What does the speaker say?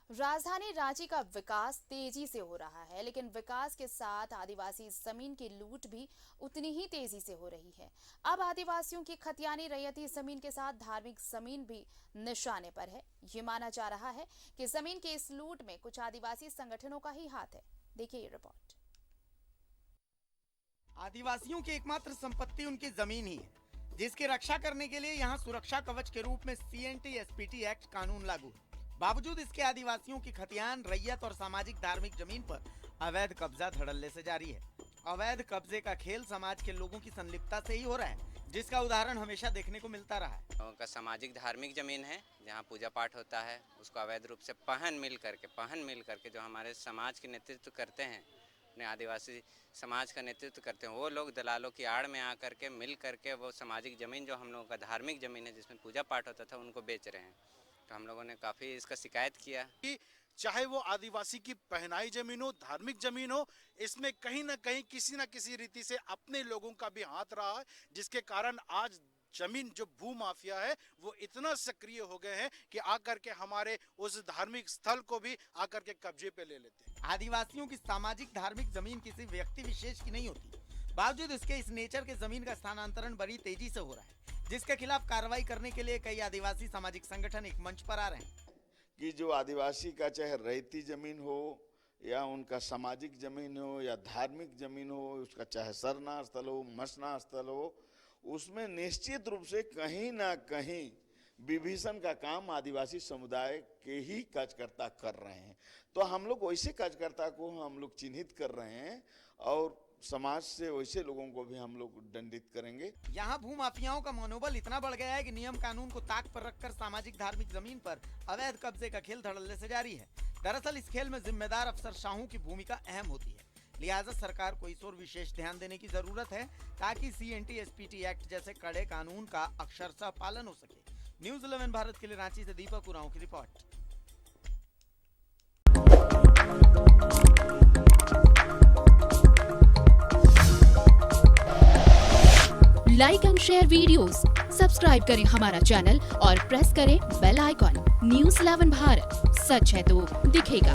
राजधानी रांची का विकास तेजी से हो रहा है, लेकिन विकास के साथ आदिवासी जमीन की लूट भी उतनी ही तेजी से हो रही है। अब आदिवासियों की खतियानी रैयती जमीन के साथ धार्मिक जमीन भी निशाने पर है। ये माना जा रहा है कि जमीन की इस लूट में कुछ आदिवासी संगठनों का ही हाथ है। देखिए ये रिपोर्ट। आदिवासियों की एकमात्र संपत्ति उनकी जमीन ही है, जिसकी रक्षा करने के लिए यहाँ सुरक्षा कवच के रूप में CNT-SPT एक्ट कानून लागू है। बावजूद इसके आदिवासियों की खतियान, रैयत और सामाजिक धार्मिक जमीन पर अवैध कब्जा धड़ल्ले से जारी है। अवैध कब्जे का खेल समाज के लोगों की संलिप्तता से ही हो रहा है, जिसका उदाहरण हमेशा देखने को मिलता रहा है। उनका सामाजिक धार्मिक जमीन है, जहाँ पूजा पाठ होता है, उसको अवैध रूप से पहन मिल करके जो हमारे समाज के नेतृत्व करते हैं, अपने आदिवासी समाज का नेतृत्व करते हैं, वो लोग दलालों की आड़ में आकर के मिल करके वो सामाजिक ज़मीन जो हम लोगों का धार्मिक ज़मीन है, जिसमें पूजा पाठ होता था, उनको बेच रहे हैं। तो हम लोगों ने काफ़ी इसका शिकायत किया कि चाहे वो आदिवासी की पहनाई जमीन हो, धार्मिक जमीन हो, इसमें कहीं ना कहीं किसी न किसी रीति से अपने लोगों का भी हाथ रहा है, जिसके कारण आज जमीन जो भू माफिया है वो इतना सक्रिय हो गए हैं कि आकर के हमारे उस धार्मिक स्थल को भी आकर के कब्जे पे ले लेते हैं। आदिवासियों की सामाजिक धार्मिक जमीन किसी व्यक्ति विशेष की नहीं होती, बावजूद इसके इस नेचर के जमीन का स्थानांतरण बड़ी तेजी से हो रहा है, जिसके खिलाफ कार्रवाई करने के लिए कई आदिवासी सामाजिक संगठन एक मंच पर आ रहे हैं। कि जो आदिवासी का चाहे रैयती जमीन हो या उनका सामाजिक जमीन हो या धार्मिक जमीन हो, उसका चाहे सरना स्थल हो, मसना स्थल हो, उसमें निश्चित रूप से कहीं ना कहीं विभीषण का काम आदिवासी समुदाय के ही कार्यकर्ता कर रहे हैं। तो हम लोग वैसे कार्यकर्ता को हम लोग चिन्हित कर रहे हैं और समाज से वैसे लोगों को भी हम लोग दंडित करेंगे। यहाँ भू माफियाओं का मनोबल इतना बढ़ गया है कि नियम कानून को ताक पर रखकर सामाजिक धार्मिक जमीन पर अवैध कब्जे का खेल धड़ल्ले से जारी है। दरअसल इस खेल में जिम्मेदार अफसरशाहों की भूमिका अहम होती है, लिहाजा सरकार को इस ओर विशेष ध्यान देने की जरूरत है ताकि CNT-SPT एक्ट जैसे कड़े कानून का अक्षरशः पालन हो सके। न्यूज़ 11 भारत के लिए रांची से दीपक उरांव की report. Like and share videos, subscribe करें हमारा चैनल और प्रेस करें बेल आइकॉन। न्यूज़ 11 भारत, सच है तो दिखेगा।